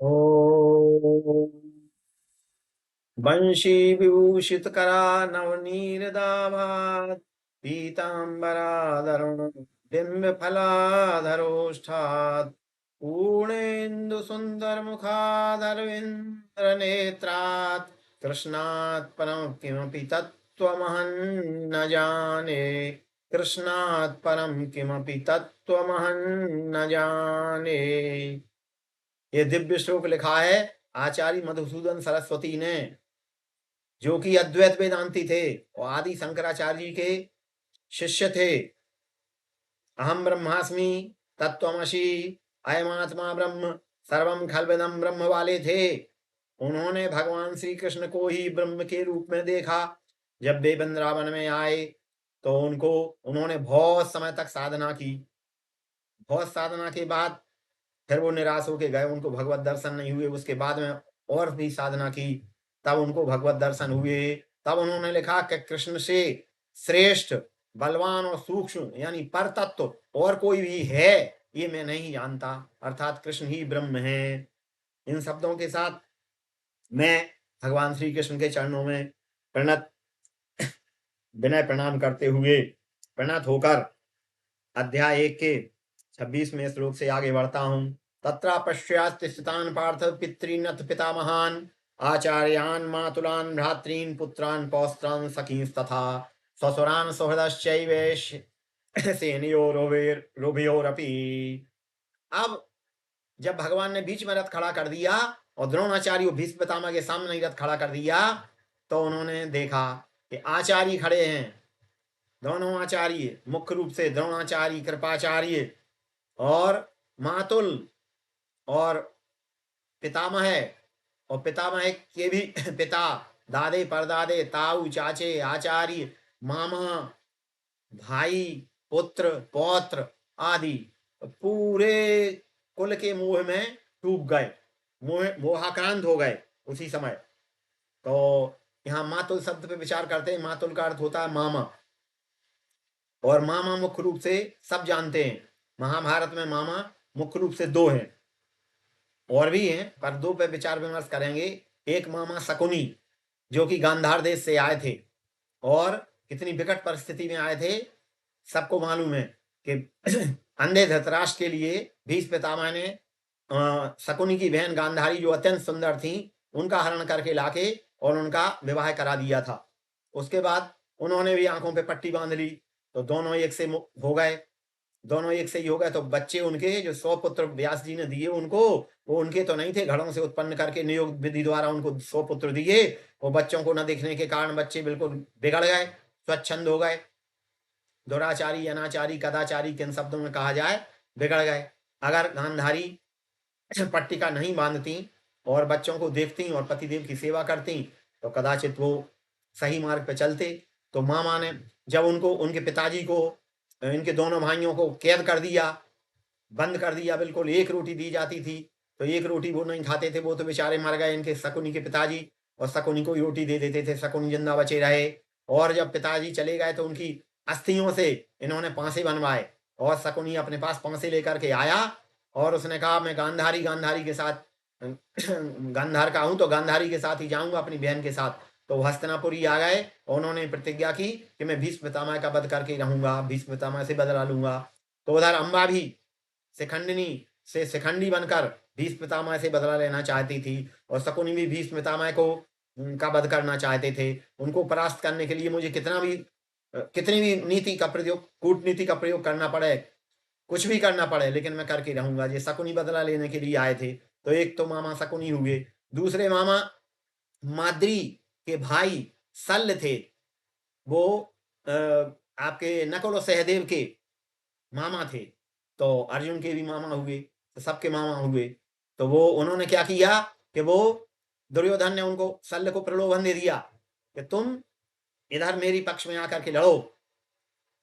ॐ वंशी विभूषितकरा नवनीरदाभात् पीताम्बराधरुण बिम्बफलाधरोष्ठात् पूर्णेन्दुसुन्दरमुखाधरविन्द्रनेत्रात् कृष्णात् परं किमपि तत्त्वमहं न जाने। कृष्णात् परम किमपि तत्त्वमहं न जाने। ये दिव्य श्लोक लिखा है आचार्य मधुसूदन सरस्वती ने, जो कि अद्वैत वेदांती थे और आदि शंकराचार्य जी के शिष्य थे। अहम ब्रह्मास्मि, तत्त्वमसि, अयमात्मा ब्रह्म, सर्वम खलविदम ब्रह्म वाले थे। उन्होंने भगवान श्री कृष्ण को ही ब्रह्म के रूप में देखा। जब वे वृंदावन में आए तो उन्होंने बहुत समय तक साधना की। बहुत साधना के बाद फिर वो निराश होके गए, उनको भगवत दर्शन नहीं हुए। उसके बाद में और भी साधना की, तब उनको भगवत दर्शन हुए। तब उन्होंने लिखा कि कृष्ण से श्रेष्ठ, बलवान और सूक्ष्म यानी पर तत्व और कोई भी है ये मैं नहीं जानता, अर्थात कृष्ण ही ब्रह्म है। इन शब्दों के साथ मैं भगवान श्री कृष्ण के चरणों में प्रणत विनय प्रणाम करते हुए प्रणत होकर अध्याय 1 के 26वें श्लोक से आगे बढ़ता हूं। तत्र पश्यास्ति स्थितान् पार्थ पितॄनथ पितामहान् आचार्यान् मातुलान् भ्रातॄन् पुत्रान् पौत्रान् सखींस्तथा स्वसुरान् सुहृदश्चैवेश सेनयोरुभयोरपि। अब जब भगवान ने बीच में रथ खड़ा कर दिया और द्रोणाचार्य को भीष्म पितामह के सामने रथ खड़ा कर दिया, तो उन्होंने देखा कि आचार्य खड़े हैं। दोनों आचार्य, मुख्य रूप से द्रोणाचार्य, कृपाचार्य और मातुल और पितामह, और पितामह के भी पिता, दादे परदादे, ताऊ, चाचे, आचार्य, मामा, भाई, पुत्र, पौत्र आदि पूरे कुल के मोह में डूब गए, मोहाक्रांत हो गए उसी समय। तो यहाँ मातुल शब्द पे विचार करते हैं। मातुल का अर्थ होता है मामा, और मामा मुख्य रूप से सब जानते हैं, महाभारत में मामा मुख्य रूप से दो हैं, और भी हैं पर दो पे विचार विमर्श करेंगे। एक मामा शकुनी, जो कि गांधार देश से आए थे और कितनी विकट परिस्थिति में आए थे सबको मालूम है कि अंधे धृतराष्ट्र के लिए भीष्म पितामह ने शकुनी की बहन गांधारी, जो अत्यंत सुंदर थी, उनका हरण करके लाके और उनका विवाह करा दिया था। उसके बाद उन्होंने भी आंखों पे पट्टी बांध ली, तो दोनों एक से हो गए। दोनों एक से ही हो गए तो बच्चे उनके जो 100 पुत्र व्यास जी ने दिए उनको, वो उनके तो नहीं थे, घड़ों से उत्पन्न करके नियोग विधि द्वारा उनको 100 पुत्र दिए। वो बच्चों को न दिखने के कारण बच्चे बिल्कुल बिगड़ गए, स्वच्छंद हो गए, दुराचारी, अनाचारी, कदाचारी, किन शब्दों में कहा जाए, बिगड़ गए। अगर गांधारी पट्टिका नहीं बांधती और बच्चों को देखती और पतिदेव की सेवा करती तो कदाचित वो सही मार्ग पे चलते। तो मामा ने जब उनको, उनके पिताजी को, इनके दोनों भाइयों को कैद कर दिया, बंद कर दिया, बिल्कुल एक रोटी दी जाती थी तो एक रोटी वो नहीं खाते थे, वो तो बेचारे मर गए इनके शकुनी के पिताजी, और शकुनी को ही रोटी दे देते थे, शकुनी जिंदा बचे रहे। और जब पिताजी चले गए तो उनकी अस्थियों से इन्होंने पांसे बनवाए, और शकुनी अपने पास पांसे लेकर के आया और उसने कहा मैं गांधारी गांधारी के साथ गांधार का हूं तो गांधारी के साथ ही जाऊंगा, अपनी बहन के साथ। तो वो हस्तिनापुरी आ गए और उन्होंने प्रतिज्ञा की कि मैं भीष्म पितामह का वध करके रहूंगा, भीष्म पितामह से बदला लूंगा। तो उधर अम्बा भी शिखंडिनी से शिखंडी बनकर भीष्म पितामह से बदला लेना चाहती थी, और शकुनी भी भीष्म पितामह को का वध करना चाहते थे। उनको परास्त करने के लिए मुझे कितनी भी नीति का प्रयोग, कूटनीति का प्रयोग करना पड़े, कुछ भी करना पड़े, लेकिन मैं करके रहूंगा। ये शकुनी बदला लेने के लिए आए थे। तो एक तो मामा शकुनी हुए, दूसरे मामा माद्री के भाई शल्य थे। वो आपके नकुल और सहदेव के मामा थे, तो अर्जुन के भी मामा हुए, तो सबके मामा हुए। तो वो उन्होंने क्या किया कि वो दुर्योधन ने उनको, शल्य को प्रलोभन दे दिया कि तुम इधर मेरी पक्ष में आकर के लड़ो,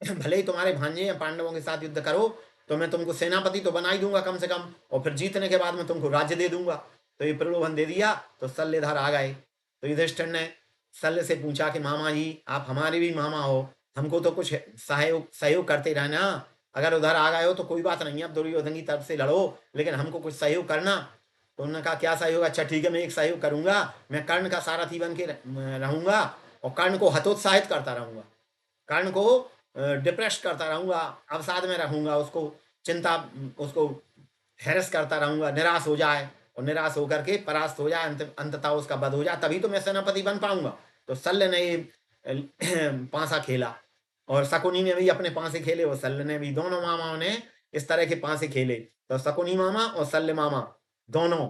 भले ही तुम्हारे भांजे या पांडवों के साथ युद्ध करो तो मैं तुमको सेनापति तो बना ही दूंगा कम से कम, और फिर जीतने के बाद मैं तुमको राज्य दे दूंगा। तो ये प्रलोभन दे दिया, तो शल्य इधर आ गए। तो युधिष्ठिर ने शल्य से पूछा कि मामा जी आप हमारे भी मामा हो, हमको तो कुछ सहयोग सहयोग करते रहना, अगर उधर आ गए हो तो कोई बात नहीं है, अब दुर्योधन की तरफ से लड़ो लेकिन हमको कुछ सहयोग करना। तो उन्होंने कहा क्या सहयोग? अच्छा ठीक है, मैं एक सहयोग करूंगा, मैं कर्ण का सारथी बन के रहूंगा और कर्ण को हतोत्साहित करता रहूंगा, कर्ण को डिप्रेस करता रहूंगा, अवसाद में रहूंगा, उसको चिंता, उसको हैरस करता रहूंगा, निराश हो जाए और निराश होकर के परास्त हो जाए, अंततः उसका वध हो जाए, तभी तो मैं सेनापति बन पाऊंगा। तो शल्य ने ये पांसा खेला और शकुनी ने भी अपने पांसे खेले और शल्य ने भी, दोनों मामाओं ने इस तरह के पांसे खेले। तो शकुनी मामा और शल्य मामा दोनों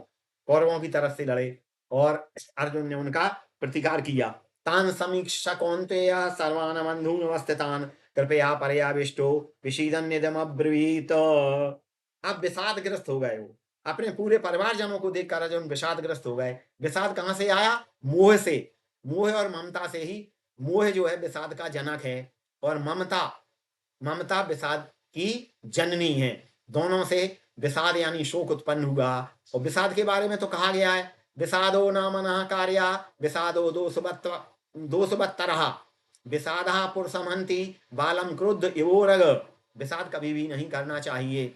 कौरवों की तरफ से लड़े और अर्जुन ने उनका प्रतिकार किया। तान समीक्षा कौन्तेय सर्वान् बन्धून् अवस्थितान् कृपया पर्याविष्टो विषीदन्यदमब्रवीत। अब विषादग्रस्त हो गए वो, अपने पूरे परिवारजनों को देखकर अर्जुन विषादग्रस्त हो गए। विषाद कहाँ से आया? मोह से, मोह और ममता से ही। मोह जो है विषाद का जनक है और ममता, ममता विषाद की जननी है। दोनों से विषाद यानी शोक उत्पन्न हुआ। और विषाद के बारे में तो कहा गया है, विषादो न मनः कार्या विषादो दोषवत्तरः विषादः पुरुषं हन्ति बालं क्रुद्ध इवोरग। विषाद कभी भी नहीं करना चाहिए,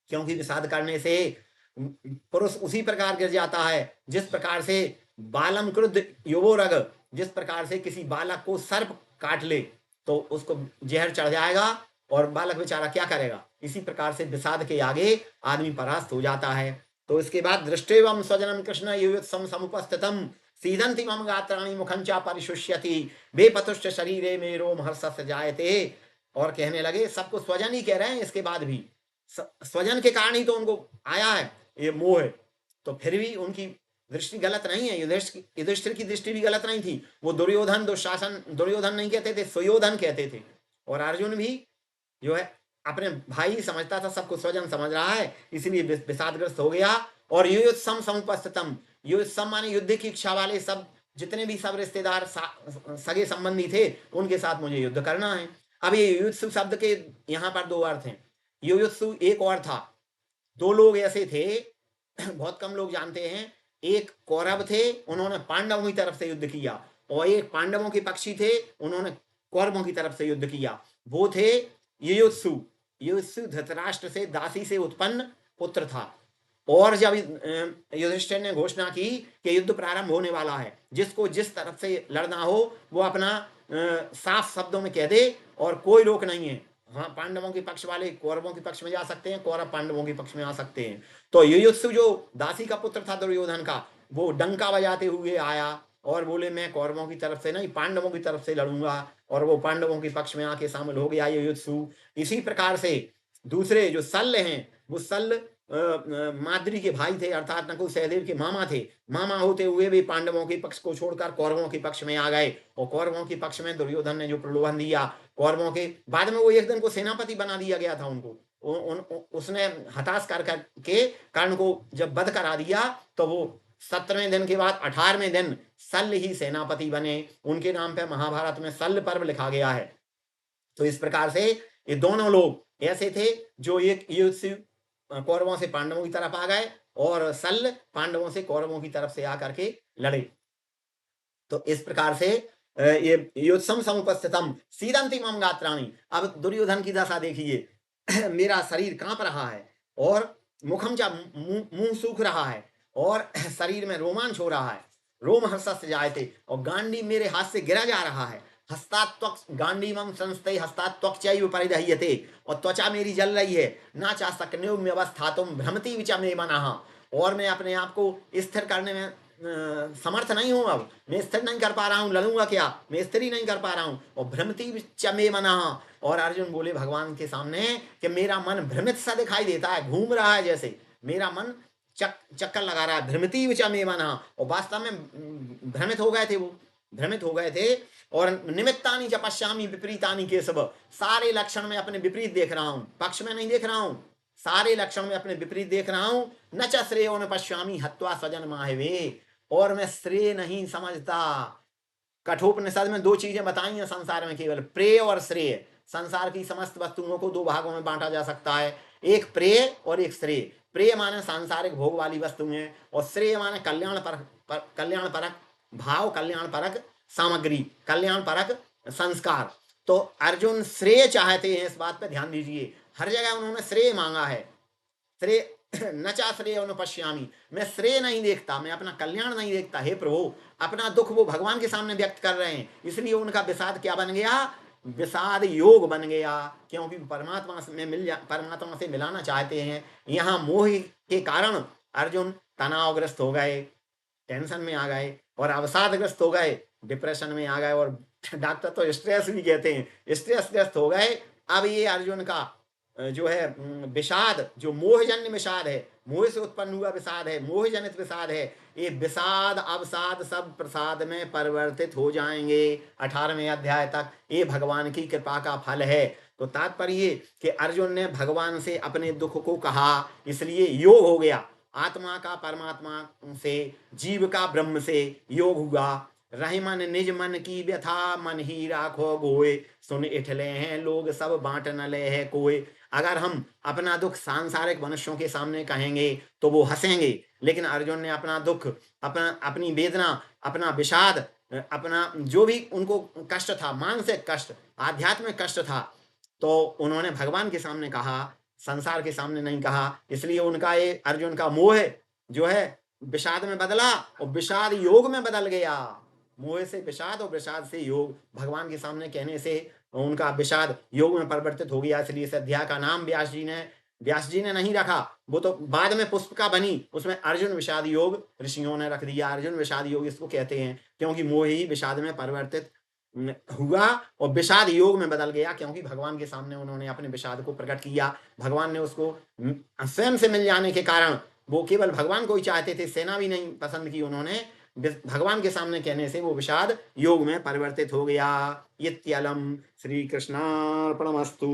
क्योंकि विषाद करने से पुरुष उसी प्रकार गिर जाता है जिस प्रकार से बालम क्रुद्ध युवोरग, जिस प्रकार से किसी बालक को सर्प काट ले तो उसको जहर चढ़ जाएगा और बालक बेचारा क्या करेगा। इसी प्रकार से विषाद के आगे आदमी परास्त हो जाता है। तो इसके बाद दृष्टेवम स्वजनम कृष्ण युयुत्सम समुपस्थितम सीदंति मम गात्राणि मुखं च परिशुष्यति बेपतुश्च शरीरे मे रोम हर्षस्य जायते। और कहने लगे, सबको स्वजन ही कह रहे हैं, इसके बाद भी स्वजन के कारण ही तो उनको आया है ये मोह। तो फिर भी उनकी दृष्टि गलत नहीं है, युधिष्ठिर की दृष्टि भी गलत नहीं थी। वो दुर्योधन, दुशासन, दुर्योधन नहीं कहते थे, सुयोधन कहते थे। और अर्जुन भी जो है अपने भाई समझता था, सबको स्वजन समझ रहा है, इसलिए विषादग्रस्त हो गया। और युयुत्सम समुपस्थितम, युयुत्सम माने युद्ध की इच्छा वाले सब, जितने भी सब रिश्तेदार सगे संबंधी थे, उनके साथ मुझे युद्ध करना है। अब ये युयुत्सु शब्द के यहाँ पर दो अर्थ हैं। युयुत्सु एक और था, दो लोग ऐसे थे बहुत कम लोग जानते हैं। एक कौरव थे, उन्होंने पांडवों की तरफ से युद्ध किया, और एक पांडवों के पक्षी थे, उन्होंने कौरवों की तरफ से युद्ध किया। वो थे युयुत्सु। युयुत्सु धृतराष्ट्र से दासी से उत्पन्न पुत्र था। और जब युधिष्ठिर ने घोषणा की कि युद्ध प्रारंभ होने वाला है, जिसको जिस तरफ से लड़ना हो वो अपना साफ शब्दों में कह दे और कोई रोक नहीं है। हाँ, पांडवों के पक्ष वाले कौरवों के पक्ष में जा सकते हैं, कौरव पांडवों के पक्ष में आ सकते हैं। तो युयुत्सु जो दासी का पुत्र था दुर्योधन का, वो डंका बजाते हुए आया और बोले मैं कौरवों की तरफ से नहीं, पांडवों की तरफ से लड़ूंगा। और वो पांडवों के पक्ष में आके शामिल हो गया युयुत्सु। इसी प्रकार से दूसरे जो शल्य हैं, वो शल्य माद्री के भाई थे, अर्थात नकुल सहदेव के मामा थे। मामा होते हुए भी पांडवों के पक्ष को छोड़कर कौरवों के पक्ष में आ गए। और कौरवों के पक्ष में दुर्योधन ने जो प्रलोभन दिया, कौरवों के बाद में वो एक दिन को सेनापति बना दिया गया था उनको। उसने हताश कर के कर्ण को जब वध करा दिया, तो वो 17वें दिन के बाद 18वें दिन शल्य ही सेनापति बने। उनके नाम पे महाभारत में शल्य पर्व लिखा गया है। तो इस प्रकार से ये दोनों लोग ऐसे थे जो एक युद्ध कौरवों से पांडवों की तरफ आ गए, और शल्य पांडवों से कौरवों की तरफ से आकर के लड़े। तो इस प्रकार से ये युत्सम समुपस्थितम सीदंति मम गात्राणि। अब दुर्योधन की दशा देखिए मेरा शरीर कांप रहा है और मुखम चा मुंह सूख रहा है और शरीर में रोमांच हो रहा है, रोम हर्षस जायते, और गांडी मेरे हाथ से गिरा जा रहा है। हस्तात्वक गांडीवम संस्थे हस्तात्वक्चैव परिदह्यते, और त्वचा मेरी जल रही है। ना चा सक्न्योम्य अवस्थातुम भ्रमति विचा मे मनः, और मैं अपने आप को स्थिर करने में समर्थ नहीं हूं। अब मैं स्थिर नहीं कर पा रहा हूं, लड़ूंगा क्या, मैं स्थिर ही नहीं कर पा रहा हूं। और भ्रमति विचा मे मनः, और अर्जुन बोले भगवान के सामने कि मेरा मन भ्रमित सा दिखाई देता है, घूम रहा है, जैसे मेरा मन चक्कर लगा रहा है। भ्रमिति विचा मे मनः, और वास्तव में भ्रमित हो गए थे, वो भ्रमित हो गए थे। और निमित्तानि च पश्यामि विपरीतानि केशव, सारे लक्षण में अपने विपरीत देख रहा हूं, पक्ष में नहीं देख रहा हूं, सारे लक्षण में अपने विपरीत देख रहा हूं। न च श्रेयो न पश्यामि हत्वा स्वजन माहवे, और मैं श्रेय नहीं समझता। कठोपनिषद में दो चीजें बताई हैं संसार में, केवल प्रेय और श्रेय। संसार की समस्त वस्तुओं को दो भागों में बांटा जा सकता है, एक प्रेय और एक श्रेय। प्रेय माने सांसारिक भोग वाली वस्तुएं, और श्रेय माने कल्याण परक भाव, कल्याण परक सामग्री, कल्याण परक संस्कार। तो अर्जुन श्रेय चाहते हैं, इस बात पे ध्यान दीजिए। हर जगह उन्होंने श्रेय मांगा है। श्रेय न चा श्रेय अनुपश्यामी, मैं श्रेय नहीं देखता, मैं अपना कल्याण नहीं देखता। हे प्रभु, अपना दुख वो भगवान के सामने व्यक्त कर रहे हैं, इसलिए उनका विषाद क्या बन गया? विषाद योग बन गया, क्योंकि परमात्मा से मिलाना चाहते हैं। यहाँ मोह के कारण अर्जुन तनावग्रस्त हो गए, टेंशन में आ गए, और अवसादग्रस्त हो गए, डिप्रेशन में आ गए, और डॉक्टर तो स्ट्रेस भी कहते हैं, स्ट्रेस ग्रस्त हो गए। अब ये अर्जुन का जो है विषाद, जो मोहजन्य विषाद है, मोह से उत्पन्न हुआ विषाद है, मोह जनित विषाद है, ये विषाद अवसाद सब प्रसाद में परिवर्तित हो जाएंगे 18वें अध्याय तक। ये भगवान की कृपा का फल है। तो तात्पर्य कि अर्जुन ने भगवान से अपने दुख को कहा, इसलिए योग हो गया। आत्मा का परमात्मा से, जीव का ब्रह्म से योग हुआ। रही मन निज मन की व्यथा, मन ही राखो गोए, सुन इठले हैं लोग सब बांट न ले है कोई। अगर हम अपना दुख सांसारिक मनुष्यों के सामने कहेंगे तो वो हंसेंगे, लेकिन अर्जुन ने अपना दुख, अपनी वेदना, अपना विषाद, अपना जो भी उनको कष्ट था, मानसिक कष्ट, आध्यात्मिक कष्ट था, तो उन्होंने भगवान के सामने कहा, संसार के सामने नहीं कहा। इसलिए उनका ये अर्जुन का मोह जो है विषाद में बदला, और विषाद योग में बदल गया। मोह से विषाद और विषाद से योग, भगवान के सामने कहने से उनका विषाद योग में परिवर्तित हो गया। इसलिए इस अध्याय का नाम व्यास जी ने नहीं रखा, वो तो बाद में पुष्पिका बनी, उसमें अर्जुन विषाद योग ऋषियों ने रख दिया। अर्जुन विषाद योग इसको कहते हैं, क्योंकि मोह ही विषाद में परिवर्तित हुआ और विषाद योग में बदल गया, क्योंकि भगवान के सामने उन्होंने अपने विषाद को प्रकट किया। भगवान ने उसको स्वयं से मिल जाने के कारण, वो केवल भगवान को ही चाहते थे, सेना भी नहीं पसंद की उन्होंने, भगवान के सामने कहने से वो विषाद योग में परिवर्तित हो गया। इत्यलम। श्री कृष्णार्पणमस्तु।